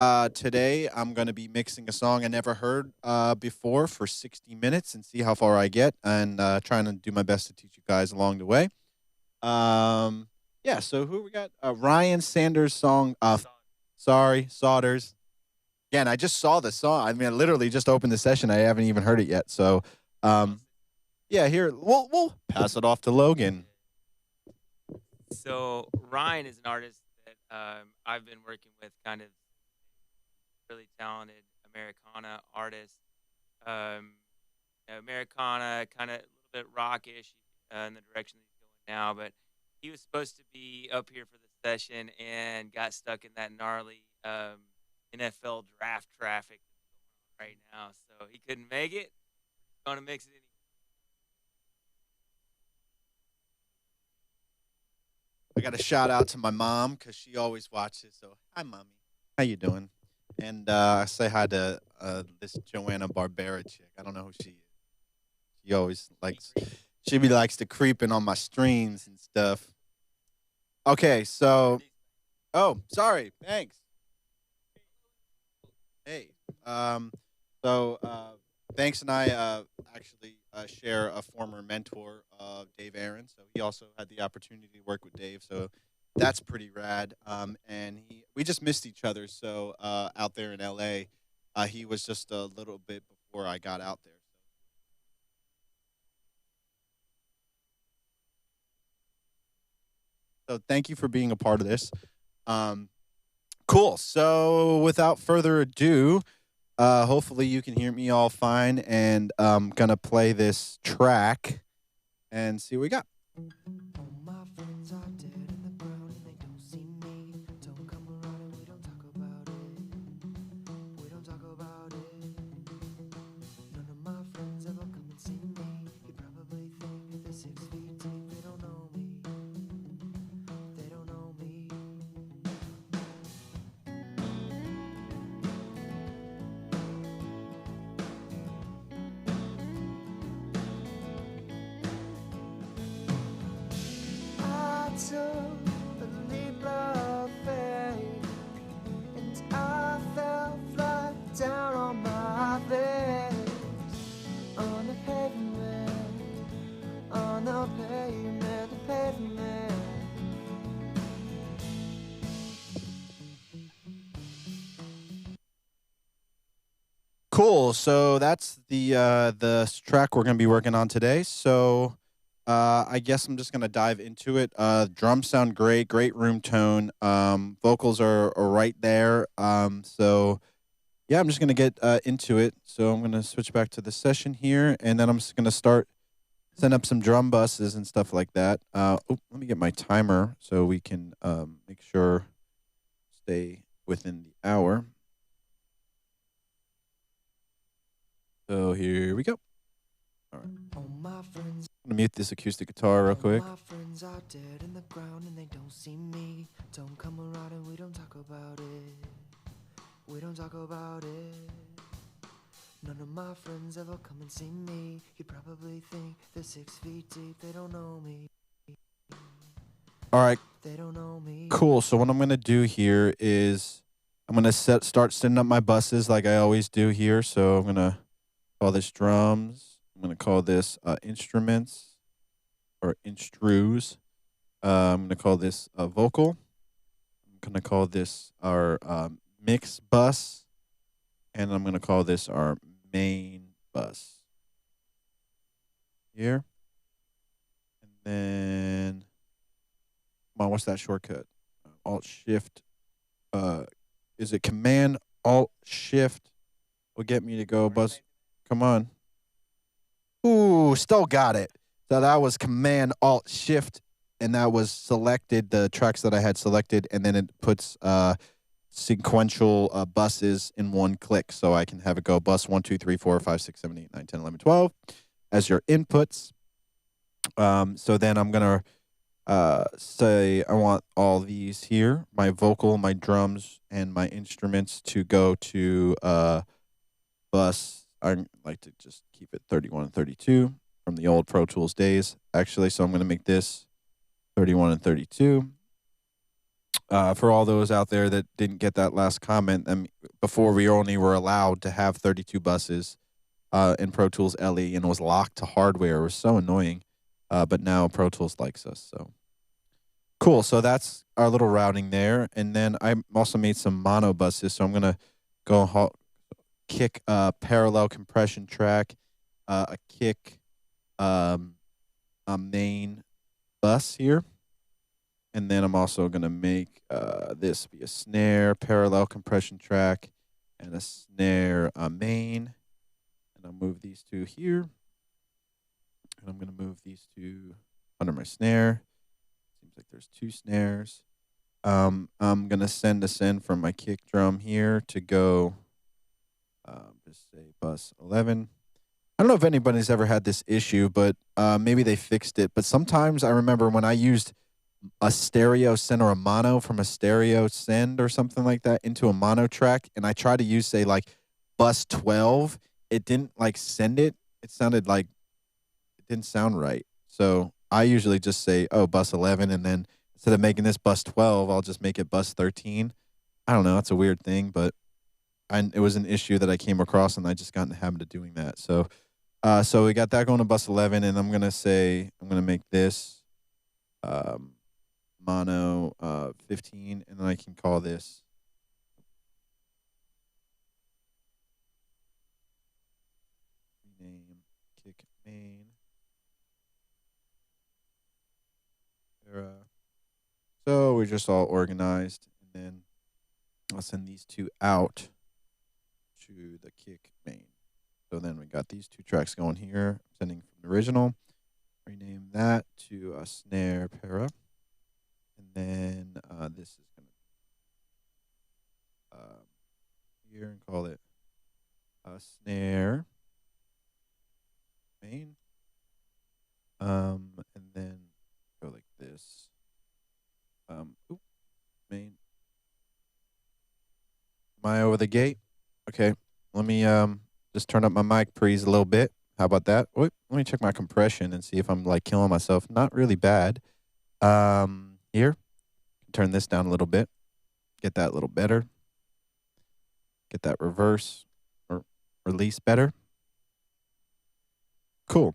Today I'm gonna be mixing a song I never heard before for 60 minutes and see how far I get, and trying to do my best to teach you guys along the way. Um, yeah. So who we got? Ryan Sanders' song. Sorry, Sodders. Again, I just saw the song. I mean, I literally just opened the session. I haven't even heard it yet. So, yeah. Here, we'll pass it off to Logan. So Ryan is an artist that I've been working with, kind of really talented Americana artist. Um, Americana, kind of a little bit rockish in the direction that he's going now, but he was supposed to be up here for the session and got stuck in that gnarly NFL draft traffic right now, so he couldn't make it. Going to mix it anyway. I got a shout out to my mom because she always watches. So, hi, mommy. How you doing? And say hi to this Joanna Barbera chick. I don't know who she is. She always likes. She be likes to creeping on my streams and stuff. Okay, so oh, sorry. Thanks. Hey. Um. So thanks, and I actually share a former mentor of Dave Aaron. So he also had the opportunity to work with Dave. So that's pretty rad. And we just missed each other. So out there in L.A., he was just a little bit before I got out there. So thank you for being a part of this. Um, cool. So without further ado, hopefully you can hear me all fine, and I'm gonna play this track and see what we got. All my friends are dead in the ground and they don't see me. Don't come around and we don't talk about it. We don't talk about it. None of my friends ever come and see me. You probably think that they're 6 feet deep. They don't know me. They don't know me. I took a leap of faith and I fell flat down on my face on the pavement, on the pavement, the pavement. Cool. So that's the track we're gonna be working on today. So I guess I'm just gonna dive into it. Drums sound great, great room tone. Vocals are right there. So yeah, I'm just gonna get into it. So I'm gonna switch back to the session here, and then I'm just gonna start send up some drum buses and stuff like that. Let me get my timer so we can make sure stay within the hour. So here we go. All right. I'm gonna mute this acoustic guitar real quick. My friends are dead in the ground and they don't see me. Don't come around and we don't talk about it. We don't talk about it. None of my friends ever come and see me. You probably think they're 6 feet deep. They don't know me. All right. They don't know me. Cool. So what I'm gonna do here is I'm gonna start setting up my buses like I always do here. So I'm gonna call this drums. I'm gonna call this instruments or instrus. I'm gonna call this vocal. I'm gonna call this our mix bus, and I'm gonna call this our main bus here. And then, come on, what's that shortcut? Alt Shift. Is it Command Alt Shift? Will get me to go bus. Come on. Ooh, still got it. So that was Command Alt Shift, and that was selected the tracks that I had selected, and then it puts sequential buses in one click, so I can have it go bus 1, 2, 3, 4, 5, 6, 7, 8, 9, 10, 11, 12 as your inputs. So then I'm gonna say I want all these here, my vocal, my drums, and my instruments to go to bus. I like to just keep it 31 and 32 from the old Pro Tools days, actually. So I'm going to make this 31 and 32. For all those out there that didn't get that last comment, before we only were allowed to have 32 buses in Pro Tools LE, and it was locked to hardware. It was so annoying. But now Pro Tools likes us, so cool. So that's our little routing there, and then I also made some mono buses. So I'm gonna kick a parallel compression track, a kick, um, a main bus here, and then I'm also gonna make this be a snare, parallel compression track, and a snare main, and I'll move these two here, and I'm gonna move these two under my snare. Seems like there's two snares. I'm gonna send a send from my kick drum here to go. Just say bus 11. I don't know if anybody's ever had this issue, but maybe they fixed it. But sometimes I remember when I used a stereo send or a mono from a stereo send or something like that into a mono track, and I tried to use, say, like bus 12, it didn't like send it. It sounded like it didn't sound right. So I usually just say, oh, bus 11, and then instead of making this bus 12, I'll just make it bus 13. I don't know. That's a weird thing, but it was an issue that I came across, and I just got in the habit of doing that. So we got that going to bus 11, and I'm gonna make this mono 15, and then I can call this name kick main. So we're just all organized, and then I'll send these two out to the kick main. So then we got these two tracks going here. I'm sending from the original. Rename that to a snare para. And then this is going to here and call it a snare main. And then go like this. Main. Am I over the gate? Okay. Let me just turn up my mic pre's a little bit. How about that? Wait, let me check my compression and see if I'm like killing myself. Not really bad. Here, turn this down a little bit. Get that a little better. Get that reverse or release better. Cool.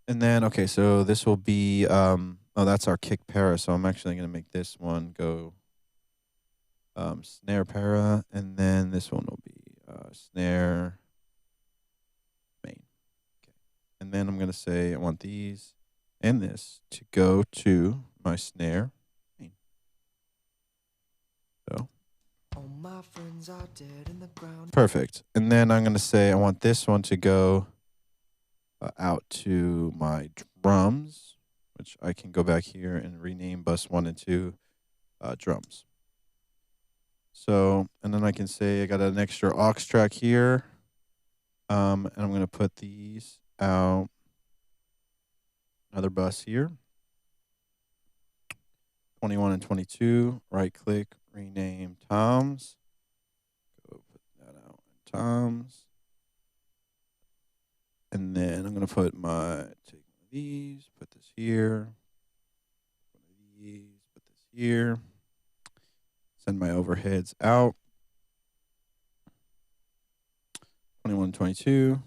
And then, okay, so this will be, that's our kick para. So I'm actually going to make this one go snare para, and then this one will be snare main. Okay. And then I'm going to say I want these and this to go to my snare main. So all my friends are dead in the ground. Perfect. And then I'm going to say I want this one to go out to my drums, which I can go back here and rename bus 1 and 2 drums. So, and then I can say I got an extra aux track here. And I'm going to put these out. Another bus here. 21 and 22. Right click, rename toms. Go put that out in toms. And then I'm going to put take one of these, put this here. One of these, put this here. Send my overheads out. 21, 22. Go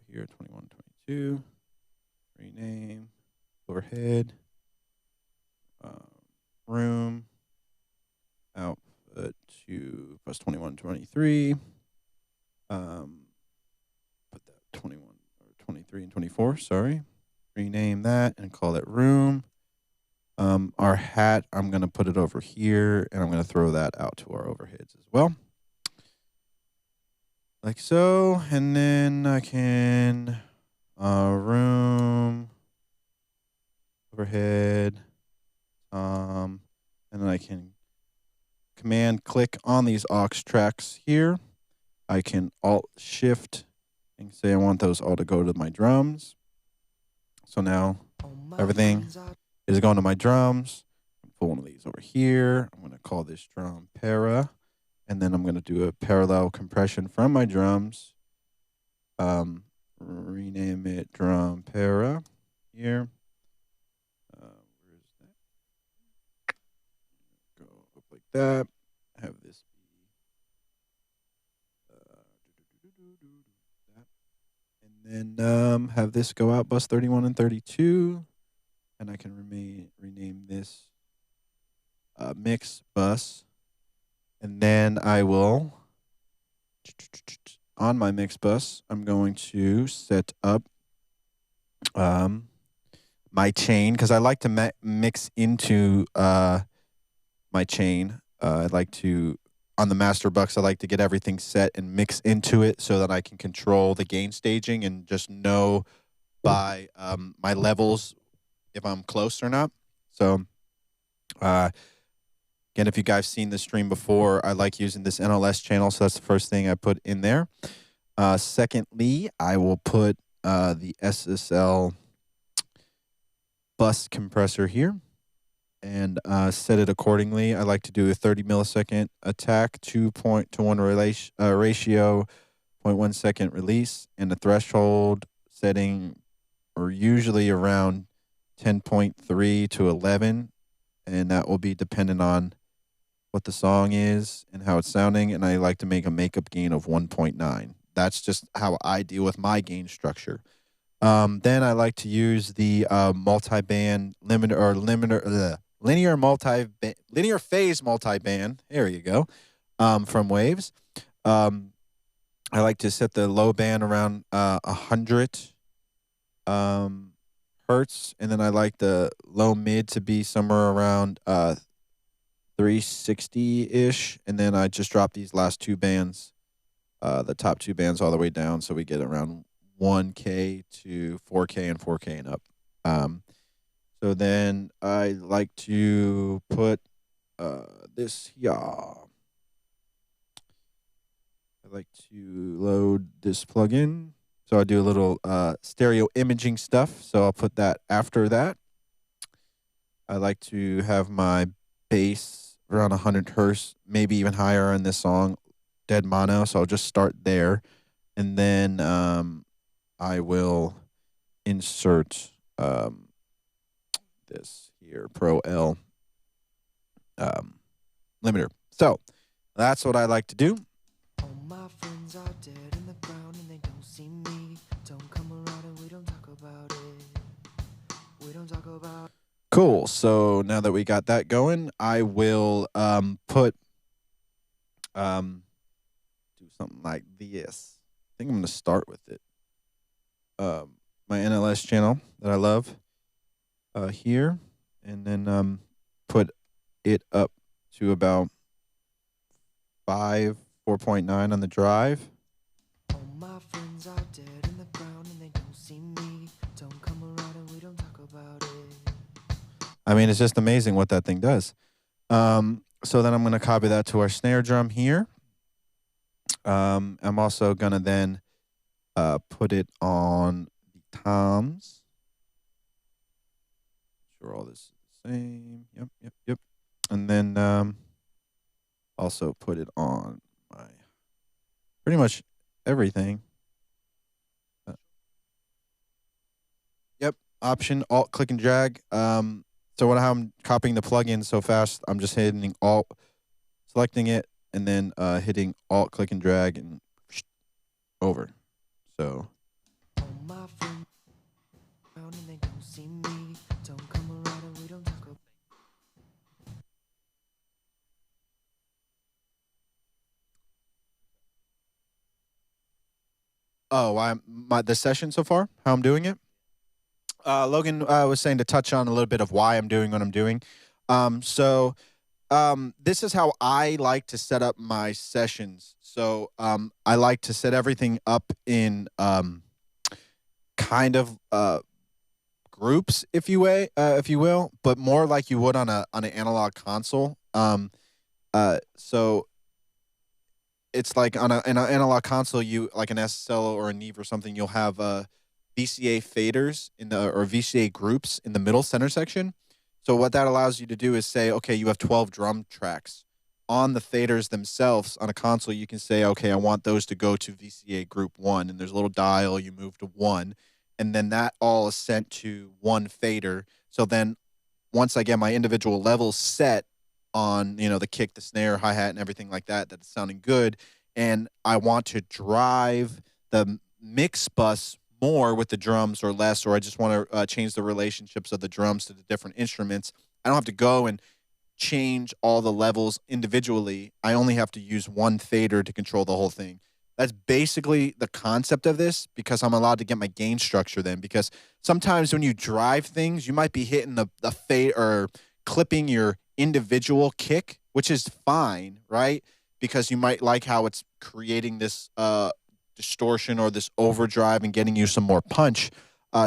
here, 21, 22. Rename. Overhead. Room. Output to plus 21, 23. Put that 21 or 23 and 24, sorry. Rename that and call it room. Our hat, I'm going to put it over here, and I'm going to throw that out to our overheads as well. Like so. And then I can room, overhead, and then I can command click on these aux tracks here. I can alt shift and say I want those all to go to my drums. So now everything is going to my drums. I'm put one of these over here. I'm going to call this drum para, and then I'm going to do a parallel compression from my drums. Rename it drum para here. Where that. Have this be that. And then have this go out bus 31 and 32. And I can rename this mix bus. And then I will, on my mix bus, I'm going to set up my chain because I like to mix into my chain. I like to, on the master bucks, I like to get everything set and mix into it so that I can control the gain staging and just know by my levels if I'm close or not. So, again, if you guys seen the stream before, I like using this NLS channel, so that's the first thing I put in there. Secondly, I will put the SSL bus compressor here and set it accordingly. I like to do a 30 millisecond attack, 2.1 ratio, 0.1 second release, and the threshold setting are usually around 10.3 to 11, and that will be dependent on what the song is and how it's sounding, and I like to make a makeup gain of 1.9. That's just how I deal with my gain structure. Then I like to use the multi-band linear phase multi-band. There you go. From Waves. I like to set the low band around 100 hertz, and then I like the low mid to be somewhere around 360-ish, and then I just drop these last two bands, the top two bands all the way down, so we get around 1K to 4K and 4K and up. So then I like to put this here. I like to load this plugin. So I do a little stereo imaging stuff, so I'll put that after that. I like to have my bass around 100 hertz, maybe even higher in this song, dead mono, so I'll just start there. And then I will insert this here, Pro L limiter. So that's what I like to do. All my friends are dead in the ground and they don't see me. Don't come around and we don't talk about it. We don't talk about. Cool. So now that we got that going, I will put do something like this. I think I'm going to start with it. My NLS channel that I love here, and then put it up to about 4.9 on the drive. All my friends are dead in the ground and they don't see me. Don't come around and we don't talk about it. I mean, it's just amazing what that thing does. So then I'm going to copy that to our snare drum here. I'm also going to then put it on the toms. Sure, all this is the same. Yep. And then also put it on my pretty much everything. Yep, option, alt, click and drag. So how I'm copying the plugin so fast, I'm just hitting alt, selecting it, and then hitting alt, click and drag, and over. So. Oh, the session so far, how I'm doing it. Logan was saying to touch on a little bit of why I'm doing what I'm doing. So this is how I like to set up my sessions. So I like to set everything up in kind of groups, if you will, but more like you would on an analog console. So it's like on an analog console, you like an SSL or a Neve or something, you'll have VCA faders or VCA groups in the middle center section. So what that allows you to do is say, okay, you have 12 drum tracks. On the faders themselves, on a console, you can say, okay, I want those to go to VCA group 1, and there's a little dial, you move to 1, and then that all is sent to one fader. So then once I get my individual levels set, on, the kick, the snare, hi-hat, and everything like that, that it's sounding good. And I want to drive the mix bus more with the drums or less, or I just want to change the relationships of the drums to the different instruments. I don't have to go and change all the levels individually. I only have to use one fader to control the whole thing. That's basically the concept of this, because I'm allowed to get my gain structure then. Because sometimes when you drive things, you might be hitting the fade or clipping your individual kick, which is fine, right? Because you might like how it's creating this distortion or this overdrive and getting you some more punch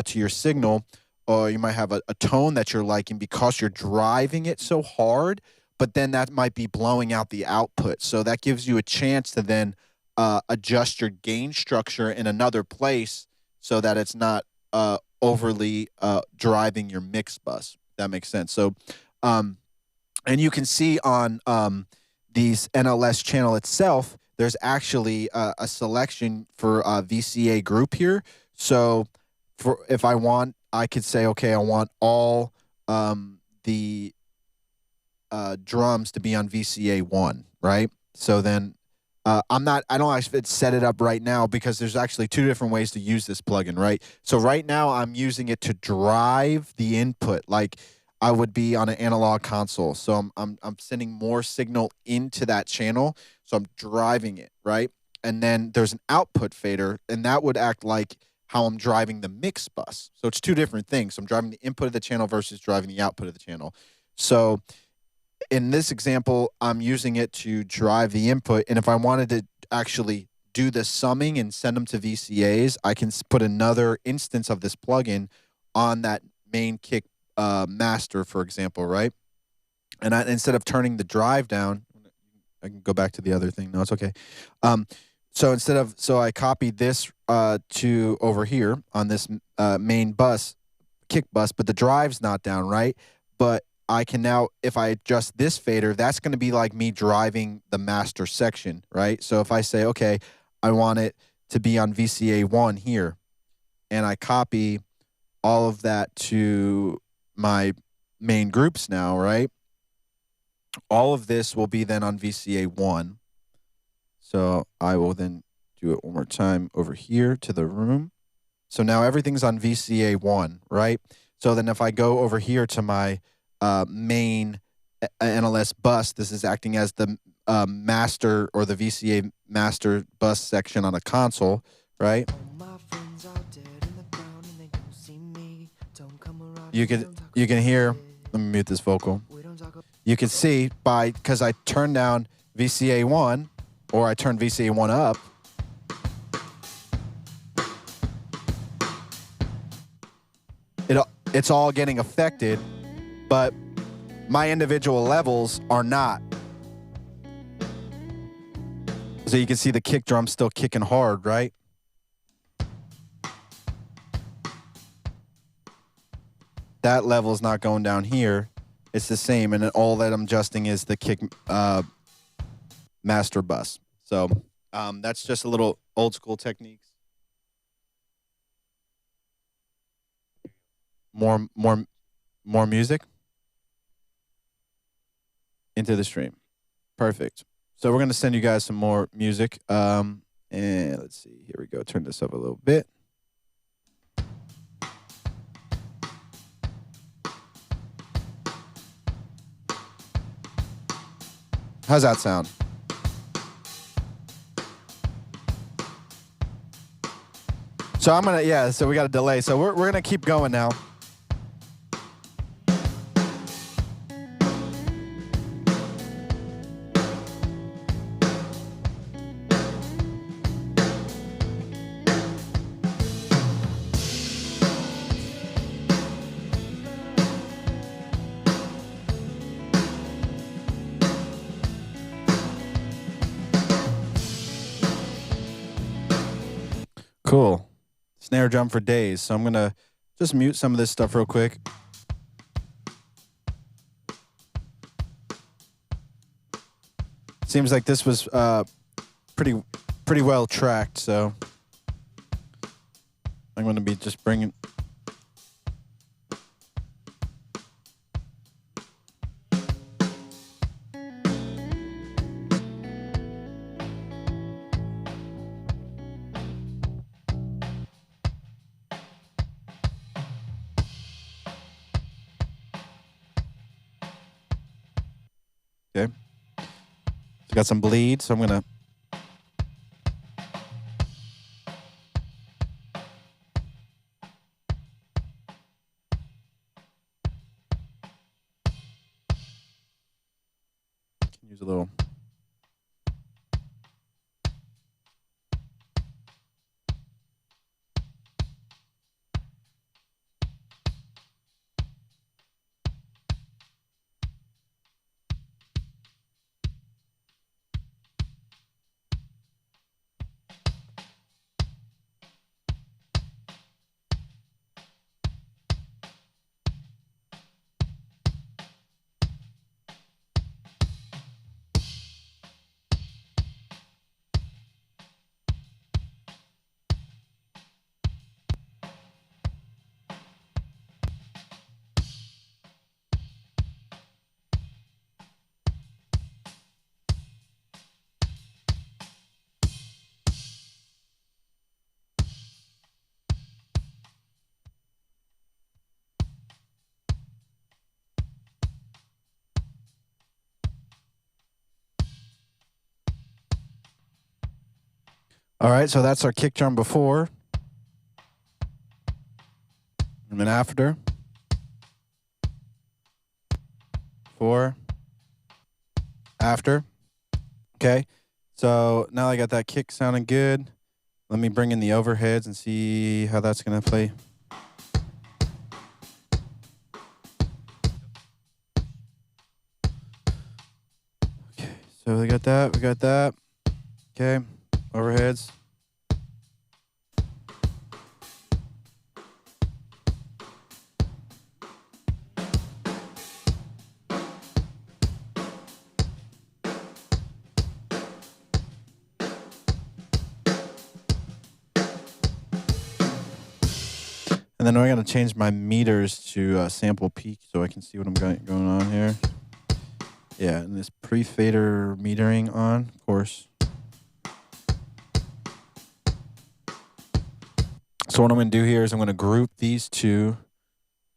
to your signal. Or you might have a tone that you're liking because you're driving it so hard, but then that might be blowing out the output. So that gives you a chance to then adjust your gain structure in another place so that it's not overly driving your mix bus. That makes sense. So, and you can see on these NLS channel itself, there's actually a selection for VCA group here. So for if I want, I could say, okay, I want all the drums to be on VCA 1, right? So then I don't actually set it up right now because there's actually two different ways to use this plugin, right? So right now I'm using it to drive the input like I would be on an analog console. So I'm sending more signal into that channel. So I'm driving it, right? And then there's an output fader, and that would act like how I'm driving the mix bus. So it's two different things. So I'm driving the input of the channel versus driving the output of the channel. So in this example, I'm using it to drive the input. And if I wanted to actually do the summing and send them to VCAs, I can put another instance of this plugin on that main kick master, for example, right? And instead of turning the drive down, I can go back to the other thing. No, it's okay. So I copied this to over here on this main bus, kick bus, but the drive's not down, right? But I can now, if I adjust this fader, that's going to be like me driving the master section, right? So if I say, okay, I want it to be on VCA 1 here, and I copy all of that to my main groups now, right? All of this will be then on VCA 1. So I will then do it one more time over here to the room. So now everything's on VCA 1, right? So then if I go over here to my main NLS bus, this is acting as the master or the VCA master bus section on a console, right? You can hear, let me mute this vocal. You can see because I turned down VCA 1 or I turned VCA 1 up, it's all getting affected, but my individual levels are not. So you can see the kick drum still kicking hard, right? That level's not going down here. It's the same, and all that I'm adjusting is the kick master bus. So that's just a little old school techniques. More music into the stream. Perfect. So we're gonna send you guys some more music. And let's see. Here we go. Turn this up a little bit. How's that sound? So I'm gonna so we got a delay. So we're gonna keep going now. Cool. Snare drum for days. So I'm going to just mute some of this stuff real quick. Seems like this was pretty well tracked, so I'm going to be just bringing... got some bleed, so I'm gonna use a little. All right, so that's our kick drum before. And then after. Before. After. Okay. So now I got that kick sounding good. Let me bring in the overheads and see how that's going to play. Okay, so we got that. We got that. Okay, overheads. And then I got to change my meters to sample peak so I can see what I'm going on here. Yeah, and this pre-fader metering on, of course. So what I'm going to do here is I'm going to group these two,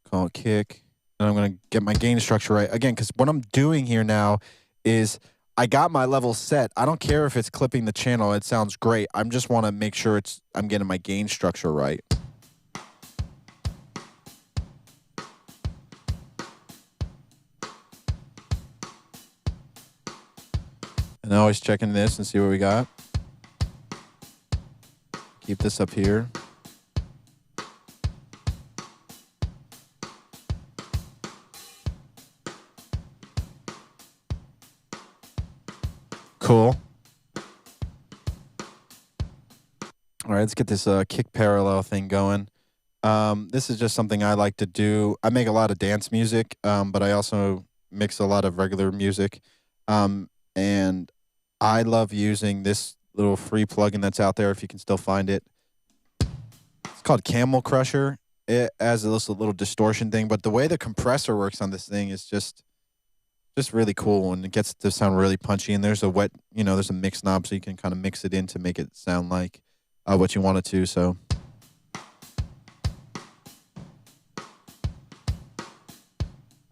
call it kick, and I'm going to get my gain structure right. Again, because what I'm doing here now is I got my level set. I don't care if it's clipping the channel. It sounds great. I just want to make sure I'm getting my gain structure right. And always checking this and see what we got. Keep this up here. Cool. All right, let's get this kick parallel thing going. This is just something I like to do. I make a lot of dance music, but I also mix a lot of regular music. And I love using this little free plugin that's out there if you can still find it. It's called Camel Crusher. It has this little distortion thing, but the way the compressor works on this thing is just really cool, and it gets to sound really punchy. And there's there's a mix knob, so you can kind of mix it in to make it sound like what you want it to. So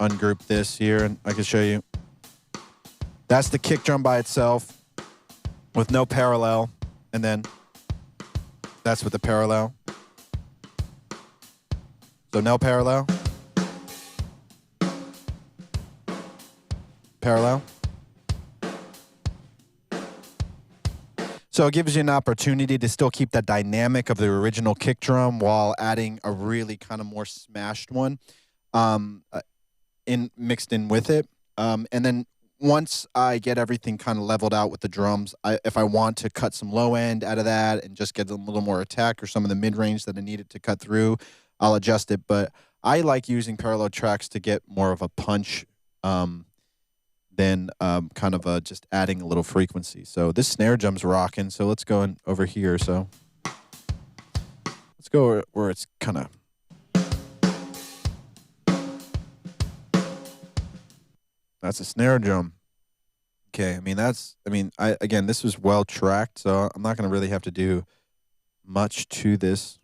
ungroup this here, and I can show you. That's the kick drum by itself with no parallel, and then that's with the parallel. So no parallel. Parallel. So it gives you an opportunity to still keep the dynamic of the original kick drum while adding a really kind of more smashed one mixed in with it. And then once I get everything kind of leveled out with the drums, if I want to cut some low end out of that and just get a little more attack or some of the mid range that I needed to cut through, I'll adjust it. But I like using parallel tracks to get more of a punch than kind of just adding a little frequency. So this snare drum's rocking. So let's go over here. So let's go where it's kind of. That's a snare drum. Okay, again, this was well tracked, so I'm not going to really have to do much to this.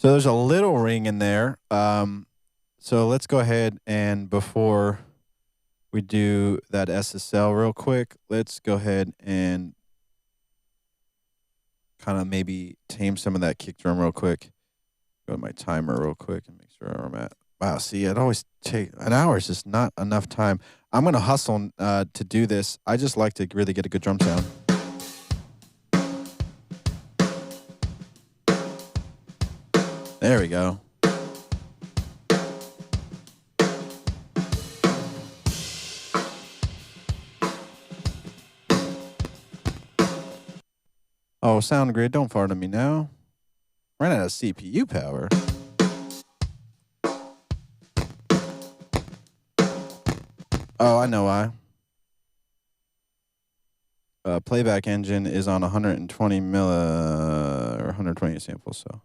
So there's a little ring in there. So let's go ahead and before we do that SSL real quick, let's go ahead and kind of maybe tame some of that kick drum real quick. Go to my timer real quick and make sure where I'm at. Wow, see, it always take an hour is just not enough time. I'm gonna hustle to do this. I just like to really get a good drum sound. There we go. Oh, sound grid, don't fart at me now. Ran out of CPU power. Oh, I know why. Playback engine is on 120 or 120 samples, so.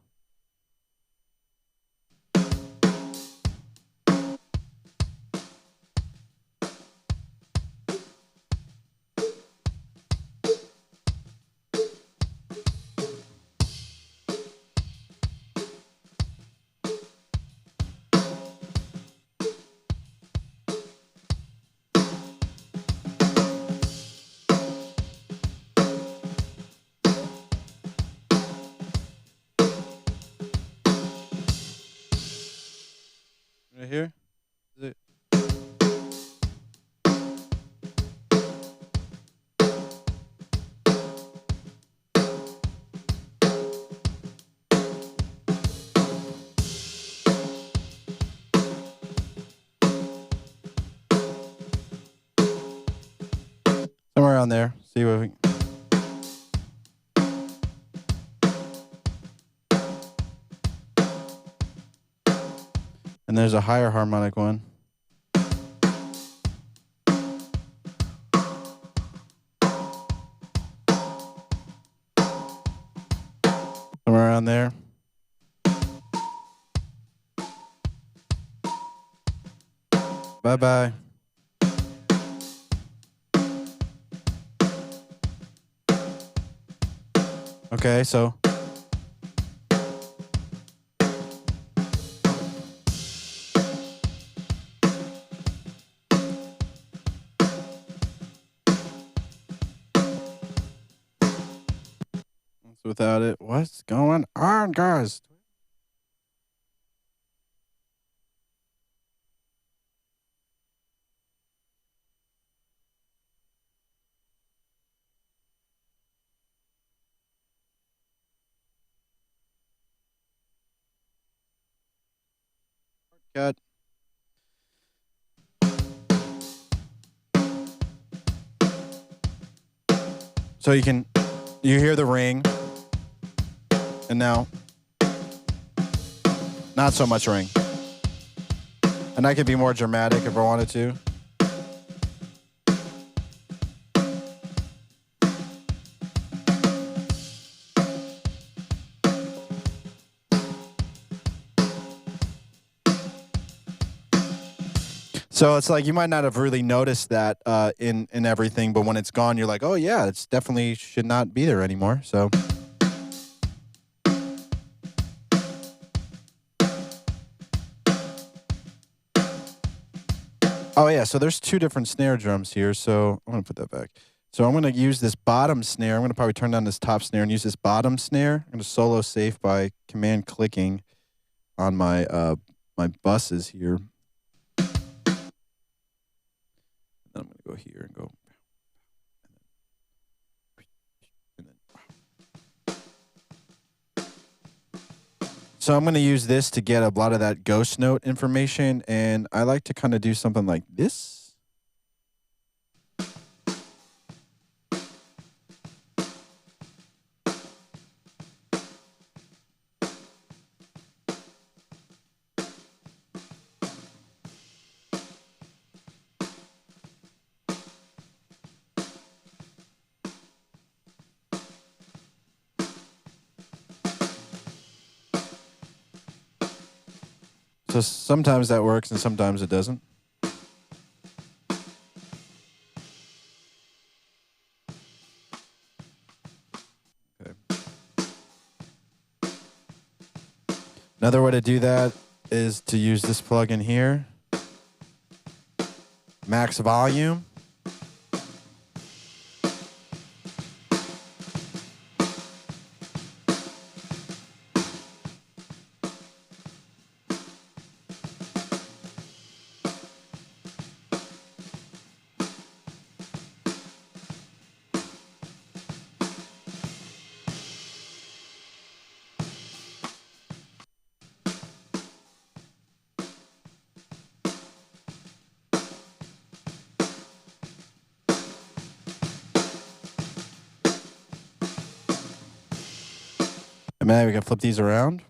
Right here? Is it? Somewhere around there. See what we. And there's a higher harmonic one. Somewhere around there. Bye-bye. Okay, so. Without it, what's going on, guys? Cut. So you hear the ring, and now, not so much ring. And I could be more dramatic if I wanted to. So it's like you might not have really noticed that in everything, but when it's gone, you're like, oh yeah, it's definitely should not be there anymore. So. Oh yeah, so there's two different snare drums here. So I'm gonna put that back. So I'm gonna use this bottom snare. I'm gonna probably turn down this top snare and use this bottom snare. I'm gonna solo safe by command clicking on my my buses here. Then I'm gonna go here and go. So I'm going to use this to get a lot of that ghost note information, and I like to kind of do something like this. So sometimes that works and sometimes it doesn't. Okay. Another way to do that is to use this plugin here. Max volume. And now we can flip these around.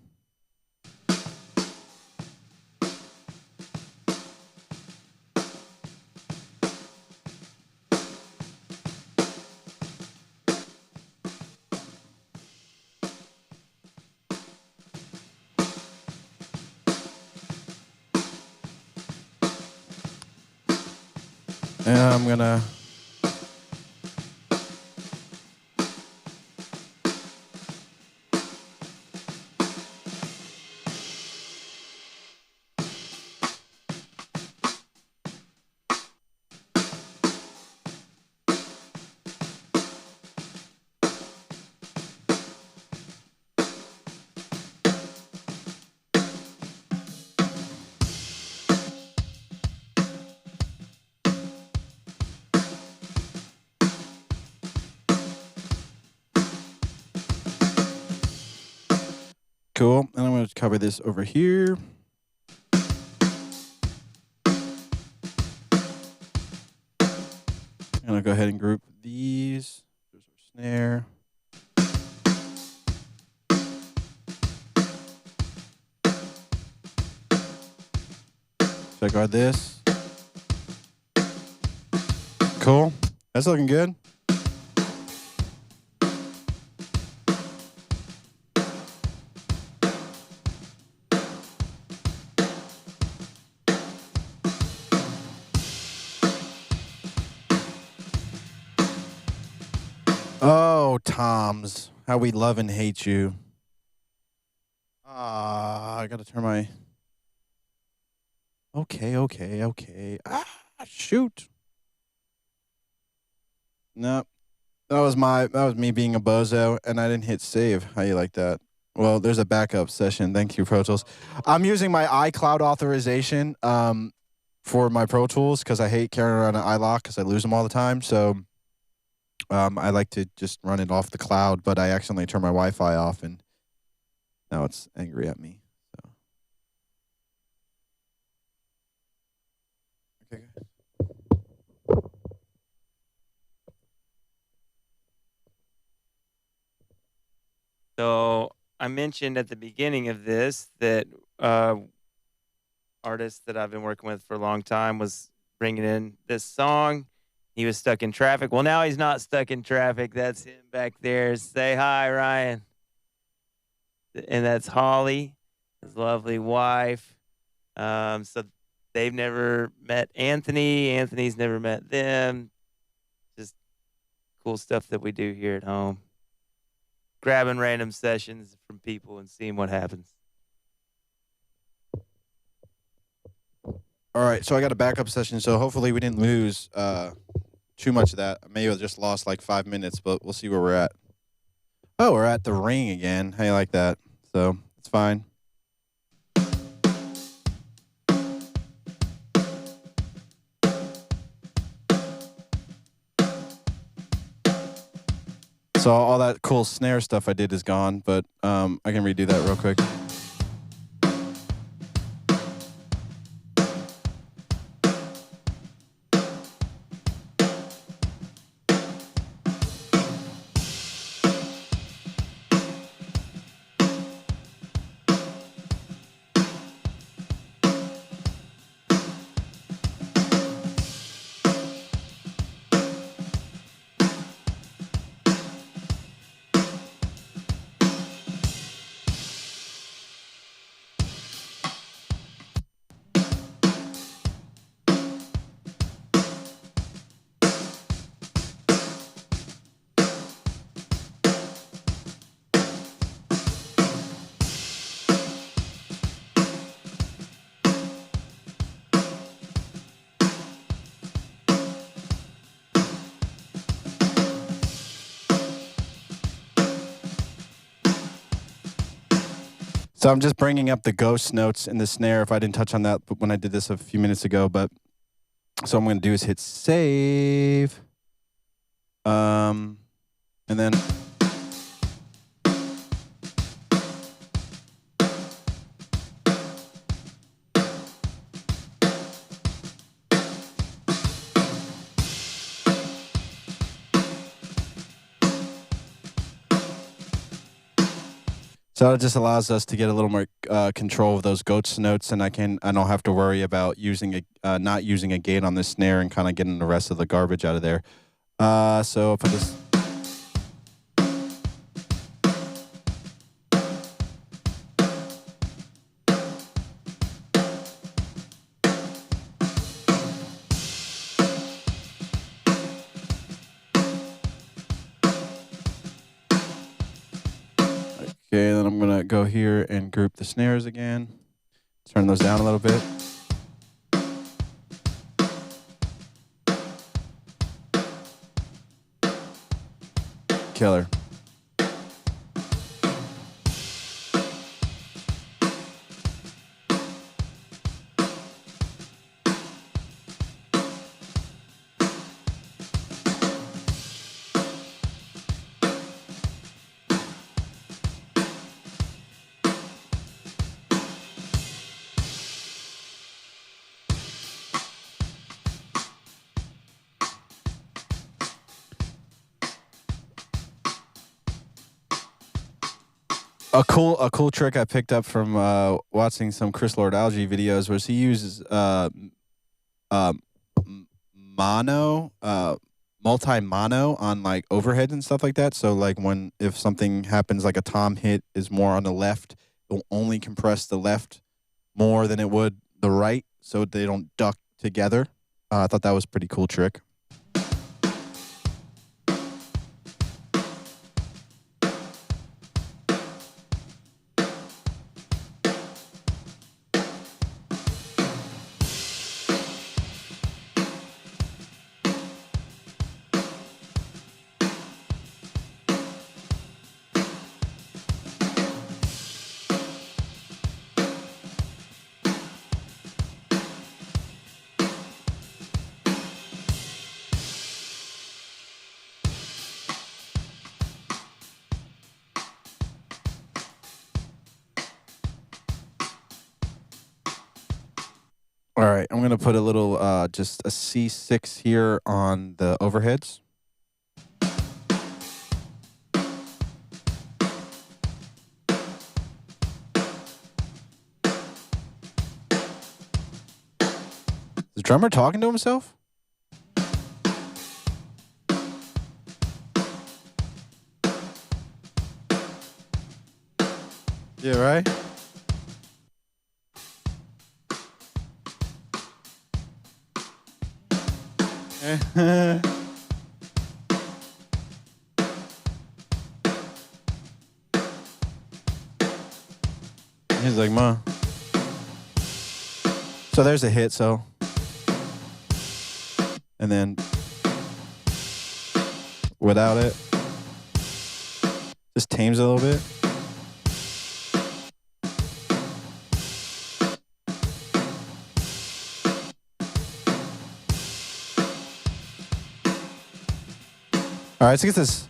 And I'm gonna cool. And I'm gonna cover this over here. I'm gonna go ahead and group these. There's our snare. Check out this. Cool. That's looking good. Oh, Toms. How we love and hate you. I gotta turn my... Okay. Shoot. No. That was me being a bozo, and I didn't hit save. How you like that? Well, there's a backup session. Thank you, Pro Tools. I'm using my iCloud authorization for my Pro Tools because I hate carrying around an iLock because I lose them all the time. So I like to just run it off the cloud, but I accidentally turned my Wi-Fi off, and now it's angry at me. So. Okay. So I mentioned at the beginning of this that artist that I've been working with for a long time was bringing in this song. He was stuck in traffic. Well, now he's not stuck in traffic. That's him back there. Say hi, Ryan. And that's Holly, his lovely wife. So they've never met Anthony. Anthony's never met them. Just cool stuff that we do here at home. Grabbing random sessions from people and seeing what happens. All right, so I got a backup session, so hopefully we didn't lose too much of that. Maybe I just lost like 5 minutes, but we'll see where we're at. Oh, we're at the ring again. How you like that? So it's fine. So all that cool snare stuff I did is gone, but I can redo that real quick. So I'm just bringing up the ghost notes in the snare. If I didn't touch on that when I did this a few minutes ago, but so what I'm going to do is hit save. And then so it just allows us to get a little more control of those ghost notes, and I don't have to worry about not using a gate on the snare and kind of getting the rest of the garbage out of there. So if I just okay, then I'm gonna go here and group the snares again. Turn those down a little bit. Killer. A cool trick I picked up from watching some Chris Lord Algae videos was he uses mono multi-mono on like overheads and stuff like that. So like if something happens, like a tom hit is more on the left, it will only compress the left more than it would the right, so they don't duck together. I thought that was a pretty cool trick. All right, I'm gonna put a little, just a C6 here on the overheads. Is the drummer talking to himself? Yeah, right? He's like, Ma. So there's a hit, and then without it, just tames it a little bit. All right, let's get this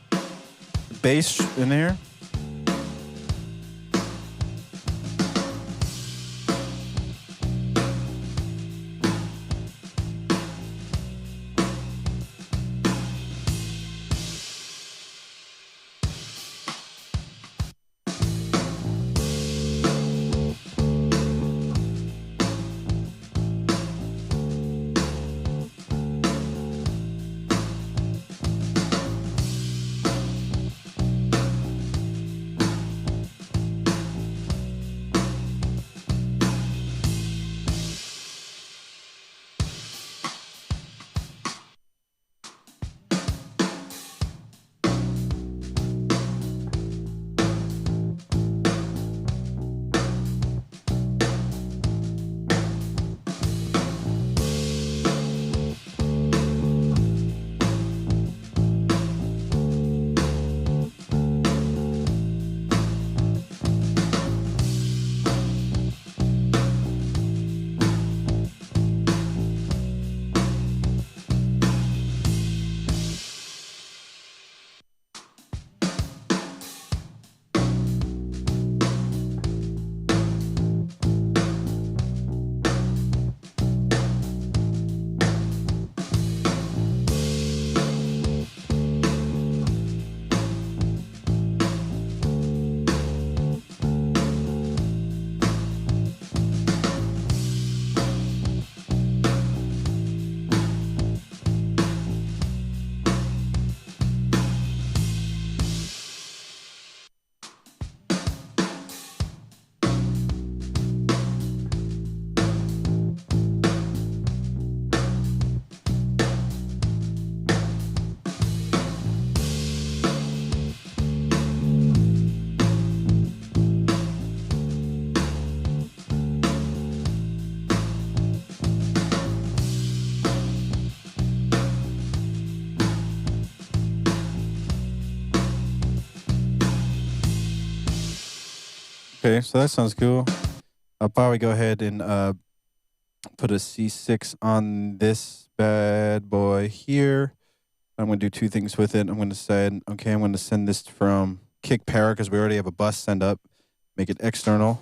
bass in here. Okay, so that sounds cool. I'll probably go ahead and put a C6 on this bad boy here. I'm going to do two things with it. I'm going to send, okay, I'm going to send this from kick pair because we already have a bus send up. Make it external.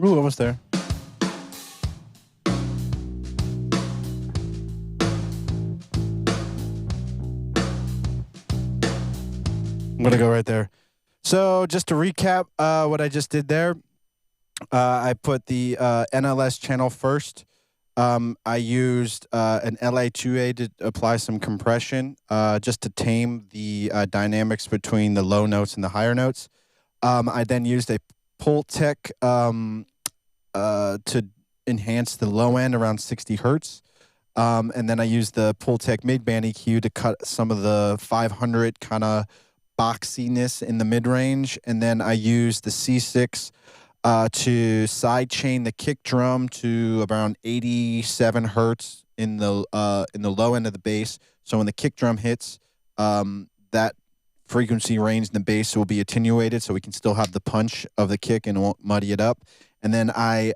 Ooh, almost there. I'm going to go right there. So just to recap what I just did there, I put the NLS channel first. I used an LA2A to apply some compression just to tame the dynamics between the low notes and the higher notes. I then used a Pultec to enhance the low end around 60 hertz. And then I used the Pultec mid-band EQ to cut some of the 500 kind of boxiness in the mid-range. And then I used the C6 to sidechain the kick drum to around 87 hertz in the low end of the bass. So when the kick drum hits, that frequency range in the bass will be attenuated, so we can still have the punch of the kick and won't muddy it up. And then I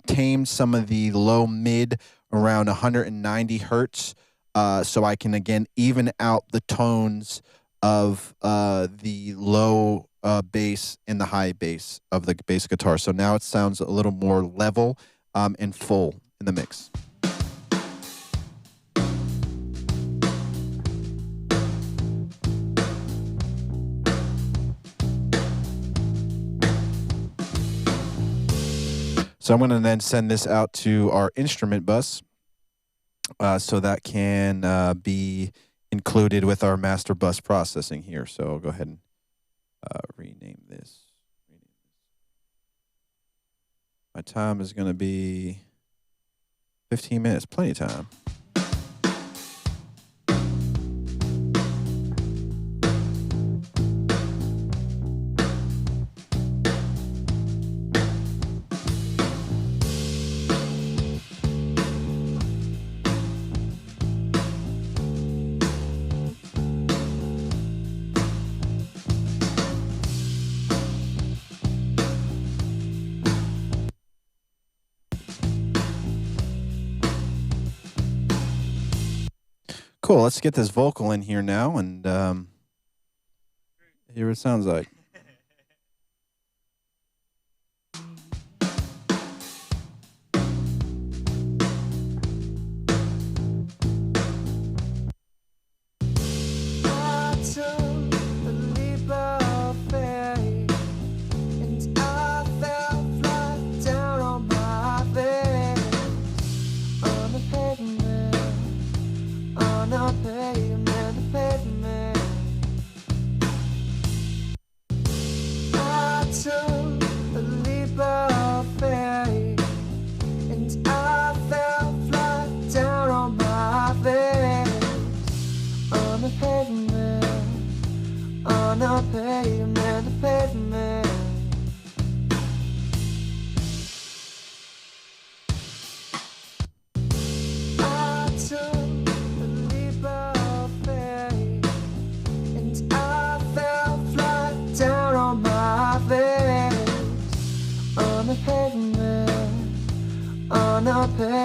tamed some of the low mid around 190 hertz, so I can again even out the tones of the low bass and the high bass of the bass guitar. So now it sounds a little more level and full in the mix. So I'm going to then send this out to our instrument bus so that can be included with our master bus processing here. So I'll go ahead and rename this. My time is going to be 15 minutes, plenty of time. Cool. Let's get this vocal in here now and hear what it sounds like.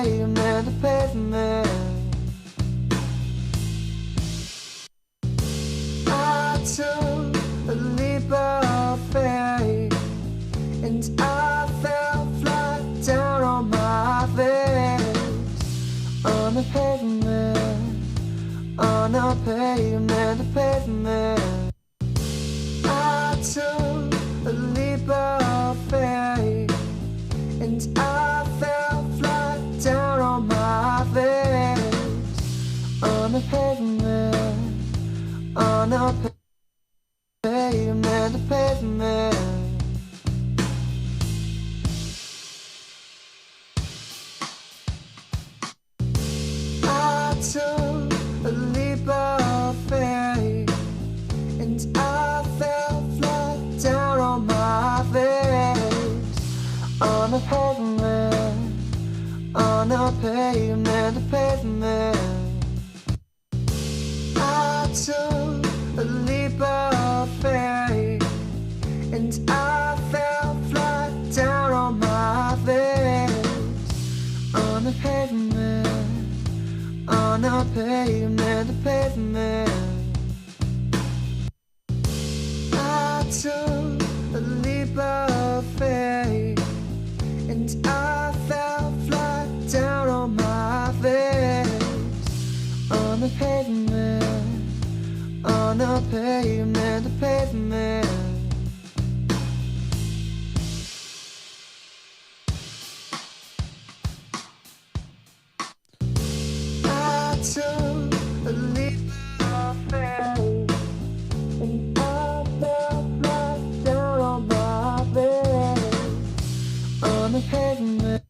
pavement, the pavement. I took a leap of faith, and I fell flat down on my face. On the pavement, on the pavement, the pavement. I took a leap of faith, and I fell flat down on my face. On the pavement, on the pavement, the pavement. I took a leap of faith, and I fell flat down on my face. On the pavement, on the pavement, the pavement. I took a leap of faith, and I fell flat down on my face. On the pavement, on the pavement, the pavement. I took a leap of faith, and I fell flat down on my face. On the pavement, on the pavement, the pavement. I took a leap of faith, and I fell flat down on my face. On the pavement,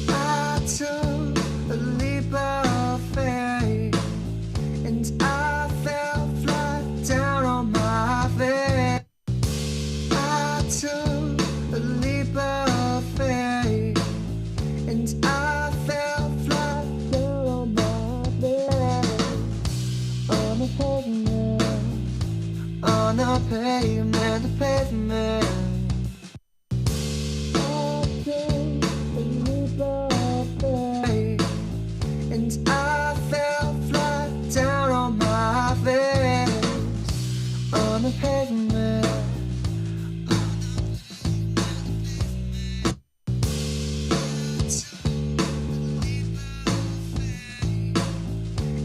I took a leap of faith, and I fell flat down on my face. I took a leap of faith, and I fell flat down on my face. On the pavement, on the pavement, the pavement. I took a leap of faith, and I fell flat down on my face. On the pavement,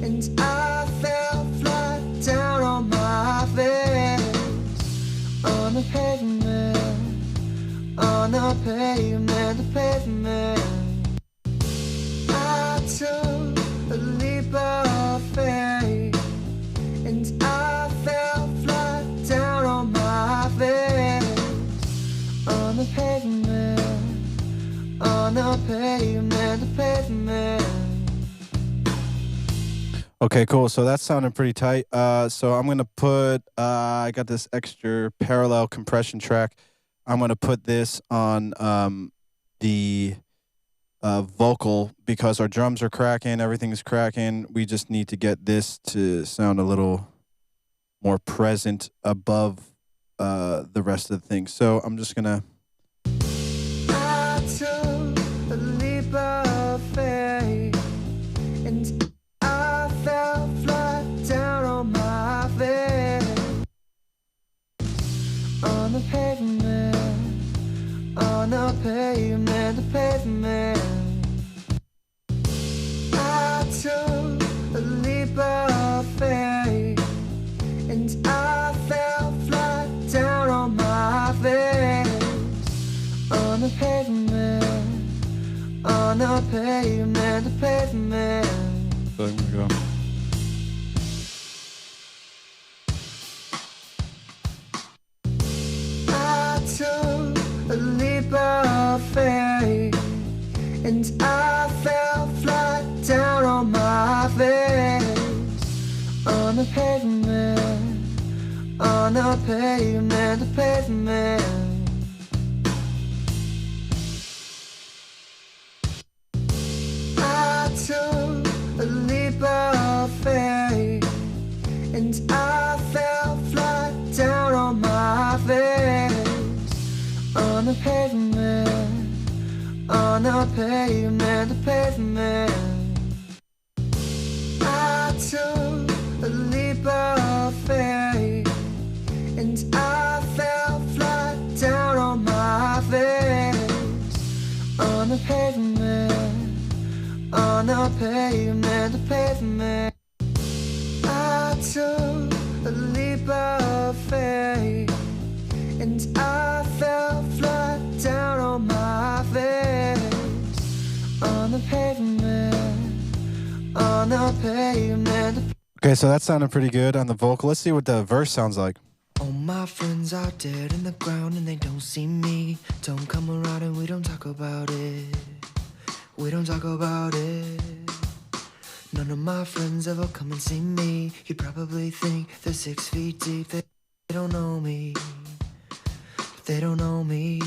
and I fell flat down on my face. On the pavement, on the pavement, the pavement. I took a leap of faith, and I fell flat down on my face. On the pavement, on the pavement, the pavement. Okay, cool. So that sounded pretty tight. So I'm gonna put. I got this extra parallel compression track. I'm gonna put this on the vocal because our drums are cracking, everything's cracking. We just need to get this to sound a little more present above the rest of the thing. So I'm just gonna. I took a leap of faith, and I fell flat down on my face. On the pavement, on the pavement, the pavement. I took a leap of faith, and I fell flat down on my face. On the pavement, on the pavement, the pavement. So I'm gonna go. I took a leap of faith, and I fell flat down on my face. On the pavement, on the pavement, the pavement. I took a leap of faith, and I fell flat down on my face. On the pavement, on the pavement, the pavement. I took a leap of faith, and I fell flat down on my face, on the pavement, on the pavement, the pavement. I took a leap of faith, and I fell flat down on my face, on the pavement, on the pavement. Okay, so that sounded pretty good on the vocal. Let's see what the verse sounds like. All my friends are dead in the ground and they don't see me. Don't come around and we don't talk about it. We don't talk about it. None of my friends ever come and see me. You probably think they're 6 feet deep. They don't know me. They don't know me.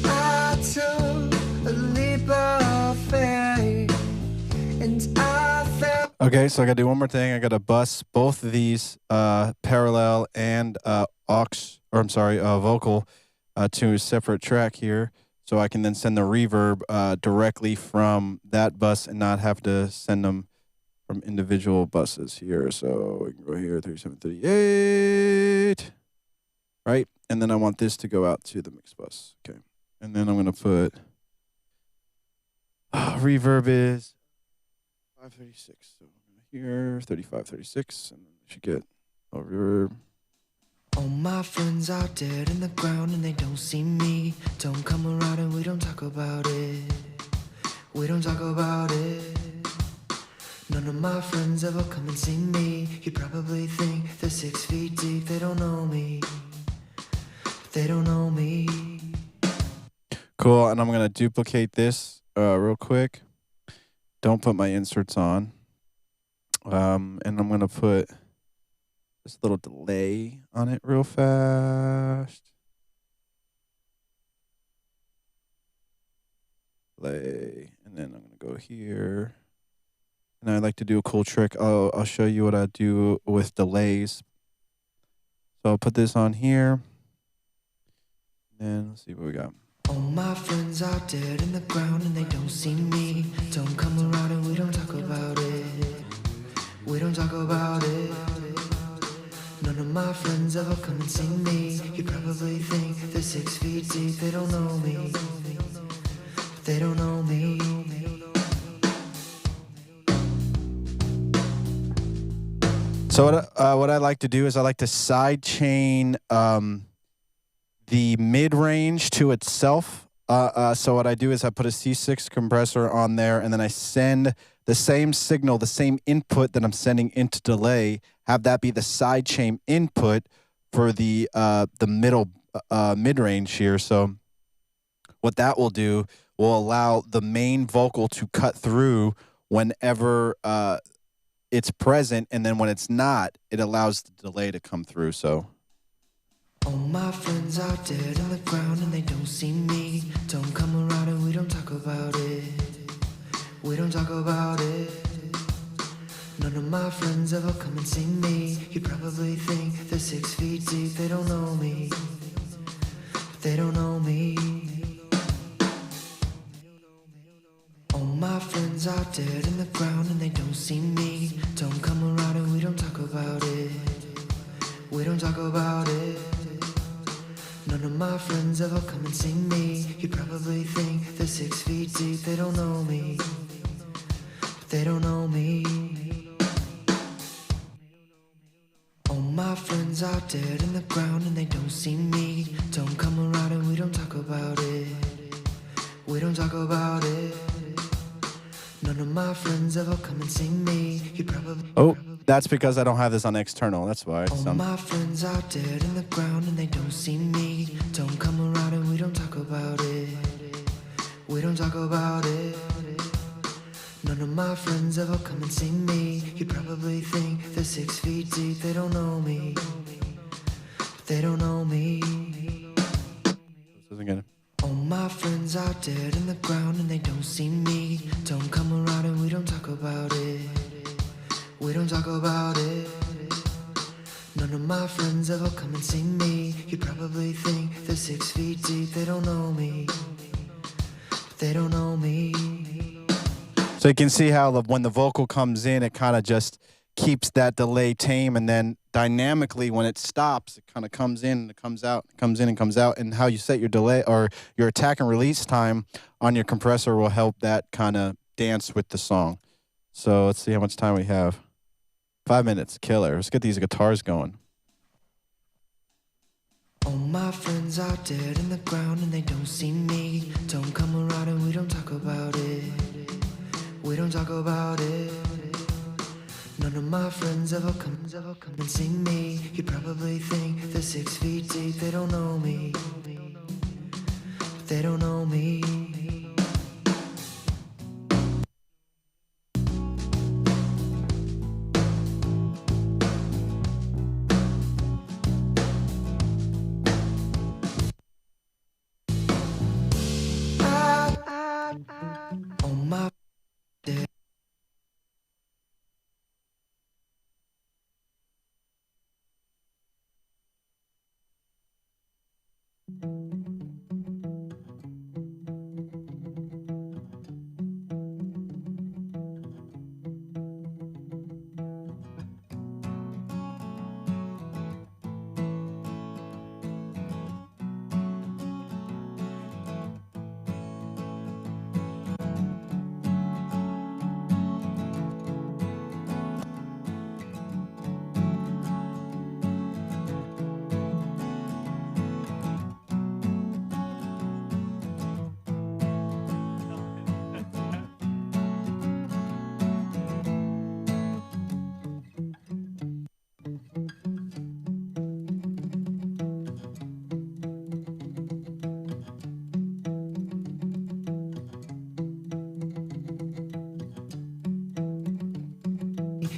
I took a leap of faith, and I felt. Okay, so I gotta do one more thing. I gotta bus both of these parallel and vocal to a separate track here, so I can then send the reverb directly from that bus and not have to send them from individual buses here. So we can go here, 3738, right? And then I want this to go out to the mix bus. Okay, and then I'm gonna put reverb is 536. So here, 3536, and then we should get a reverb. All my friends are dead in the ground and they don't see me. Don't come around and we don't talk about it. We don't talk about it. None of my friends ever come and see me. You probably think they're 6 feet deep. They don't know me. They don't know me. Cool, and I'm gonna duplicate this real quick. Don't put my inserts on. And I'm gonna put this little delay on it real fast. Delay, and then I'm gonna go here. And I like to do a cool trick. I'll show you what I do with delays. So I'll put this on here. And let's see what we got. All my friends are dead in the ground and they don't see me. Don't come around and we don't talk about it. We don't talk about it. None of my friends ever come and see me. You probably think they're 6 feet deep. They don't know me. They don't know me. So what I like to do is I like to side chain the mid range to itself. So what I do is I put a C6 compressor on there, and then I send the same signal, the same input that I'm sending into delay, have that be the side chain input for the middle mid range here. So what that will do will allow the main vocal to cut through whenever it's present, and then when it's not, it allows the delay to come through. So all my friends are dead on the ground and they don't see me. Don't come around and we don't talk about it. We don't talk about it. None of my friends ever come and see me. You probably think they're 6 feet deep. They don't know me. They don't know me. All my friends are dead in the ground and they don't see me. Don't come around and we don't talk about it. We don't talk about it. None of my friends ever come and see me. You probably think they're 6 feet deep. They don't know me. They don't know me. All my friends are dead in the ground and they don't see me. Don't come around and we don't talk about it. We don't talk about it. None of my friends ever come and see me. You probably. That's because I don't have this on external. That's why. All my friends are dead in the ground and they don't see me. Don't come around and we don't talk about it. We don't talk about it. None of my friends ever come and see me. You probably think they're 6 feet deep. They don't know me. They don't know me. This isn't good. All my friends friends are dead in the ground and they don't see me. Don't come around and we don't talk about it. We don't talk about it. None of my friends ever come and see me. You'd probably think they're 6 feet deep. They don't know me. They don't know me. So you can see how when the vocal comes in, it kind of just keeps that delay tame, and then dynamically when it stops, it kind of comes in and it comes out, comes in and comes out, and how you set your delay or your attack and release time on your compressor will help that kind of dance with the song. So let's see how much time we have. 5 minutes, killer. Let's get these guitars going. All my friends are dead in the ground and they don't see me. Don't come around and we don't talk about it. We don't talk about it. None of my friends ever come and see me. You'd probably think they're 6 feet deep. They don't know me. They don't know me. All my dead.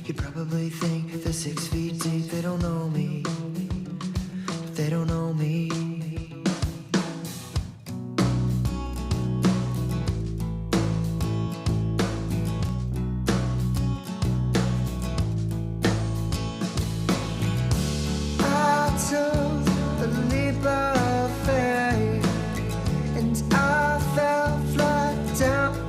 You'd probably think they're 6 feet deep. They don't know me. They don't know me. I took the leap of faith and I fell flat down.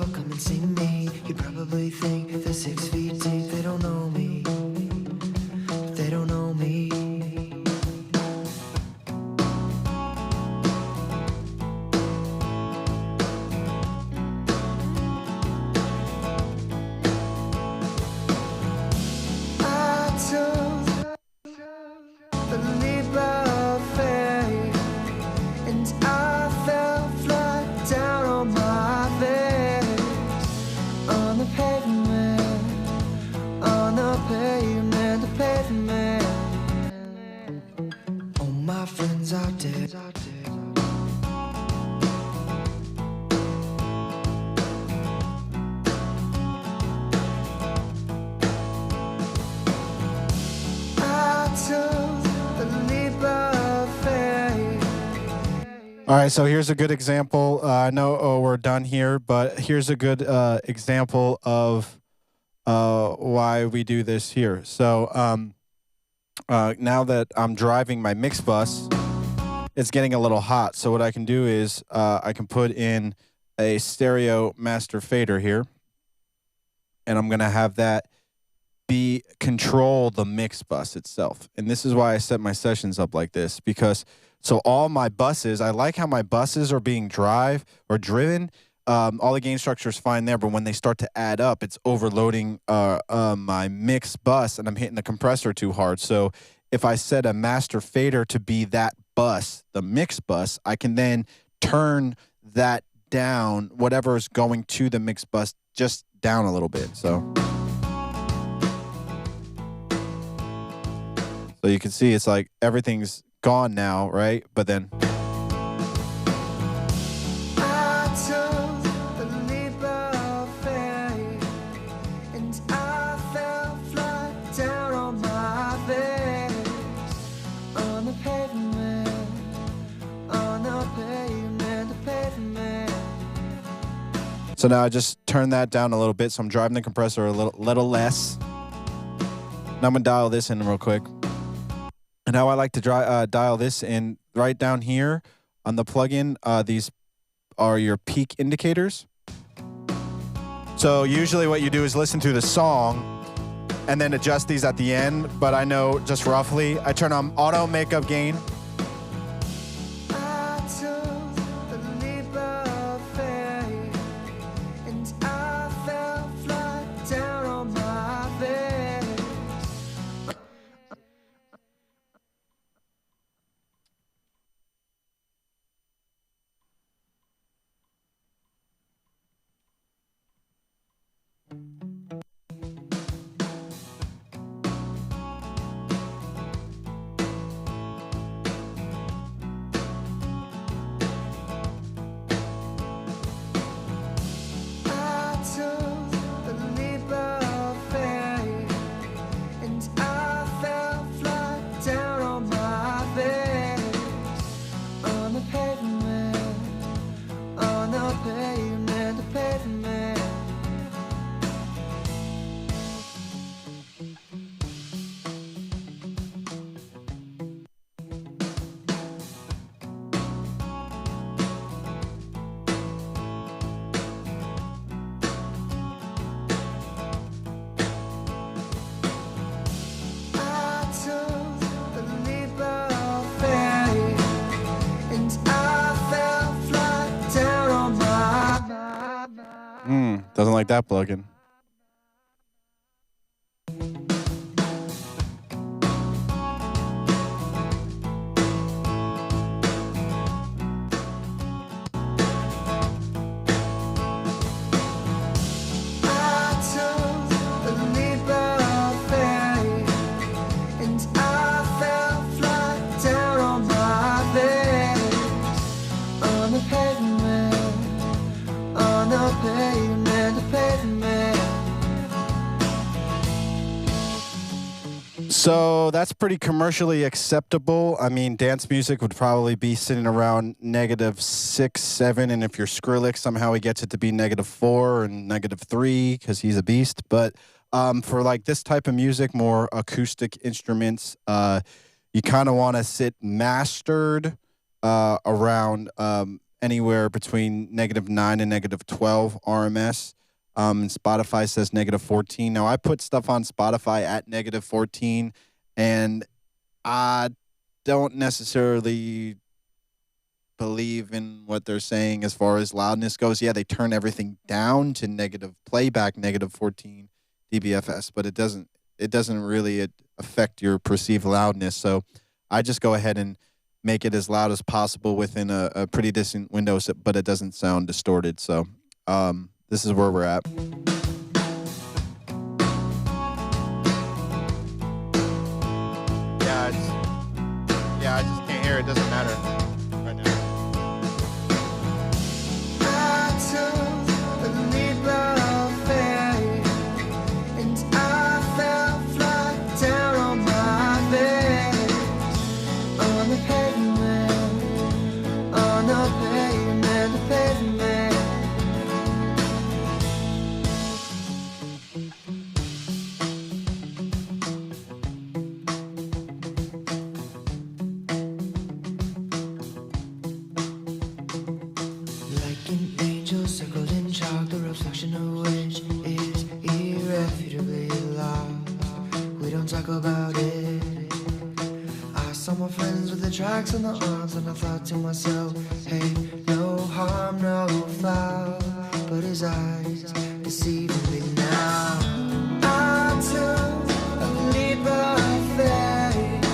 people come and see me, you probably think they're 6 feet deep. They don't know me, they don't know me. I took the leap of faith, and I fell flat down on my face, on the pavement, on the pavement, the pavement. All my friends are dead. I took the leap of faith. All right, so here's a good example. I know we're done here, but here's a good example of why we do this here. So now that I'm driving my mix bus, it's getting a little hot. So what I can do is I can put in a stereo master fader here, and I'm going to have that control the mix bus itself. And this is why I set my sessions up like this, because so all my buses, I like how my buses are being driven. All the gain structure is fine there, but when they start to add up, it's overloading my mix bus, and I'm hitting the compressor too hard. So if I set a master fader to be that bus, the mix bus, I can then turn that down, whatever is going to the mix bus, just down a little bit. So you can see it's like everything's gone now, right? But then I took the leap of faith, and I fell flat down on my face, on the pavement, on the pavement, the pavement. so now I just turn that down a little bit. So I'm driving the compressor a little less. Now I'm gonna dial this in real quick. And how I like to dial this in right down here on the plugin, these are your peak indicators. So usually what you do is listen to the song and then adjust these at the end. But I know just roughly, I turn on auto makeup gain. I took the leap of faith, and I fell flat down on my face. I took the leap of faith, and I fell flat down on my face, on the pavement, on the pavement, the pavement. I took the leap of faith, and I fell flat down on my Doesn't like that plugin. I took the leap of faith, and I fell flat down on my face, on the pavement, on the pavement, the pavement. So that's pretty commercially acceptable. I mean, dance music would probably be sitting around -6, 7, and if you're Skrillex, somehow he gets it to be -4 and -3 because he's a beast. But for like this type of music, more acoustic instruments, you kind of want to sit mastered around anywhere between -9 and -12 RMS. And Spotify says -14. Now I put stuff on Spotify at -14, and I don't necessarily believe in what they're saying as far as loudness goes. Yeah, they turn everything down to negative playback, -14 dBFS, but it doesn't really affect your perceived loudness. So I just go ahead and make it as loud as possible within a pretty decent window, but it doesn't sound distorted. So this is where we're at. Yeah, I just can't hear it. Doesn't matter right now. I took the leap of faith, and I fell flat down on my face, on the pavement, on the pavement, the pavement. Like an angel circled in chalk, the reflection of which is irrefutably lost. We don't talk about it. I saw my friends with the tracks on the arms, and I thought to myself, hey, no harm, no foul. But his eyes deceiving me now. I took a leap of faith,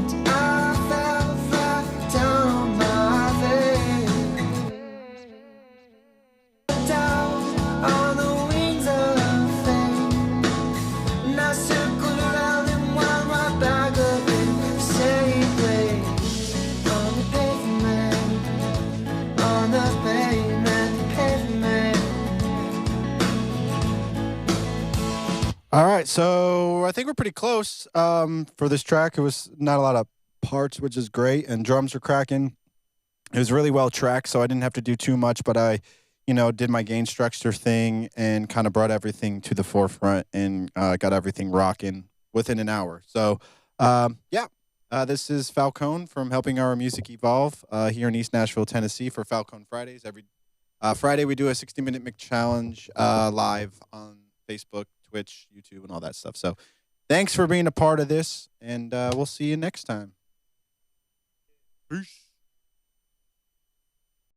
and I fell flat down on my face, down on the wings of fame. And I circled around and wound right back up in the same place, on the pavement, on the pavement, the pavement. All right, so I think we're pretty close for this track. It was not a lot of parts, which is great, and drums are cracking. It was really well tracked, so I didn't have to do too much, but I, did my gain structure thing and kind of brought everything to the forefront and got everything rocking within an hour. So, this is Falcone from Helping Our Music Evolve here in East Nashville, Tennessee for Falcone Fridays. Every Friday we do a 60-minute mix challenge live on Facebook, Twitch, YouTube, and all that stuff. So thanks for being a part of this, and we'll see you next time. Peace.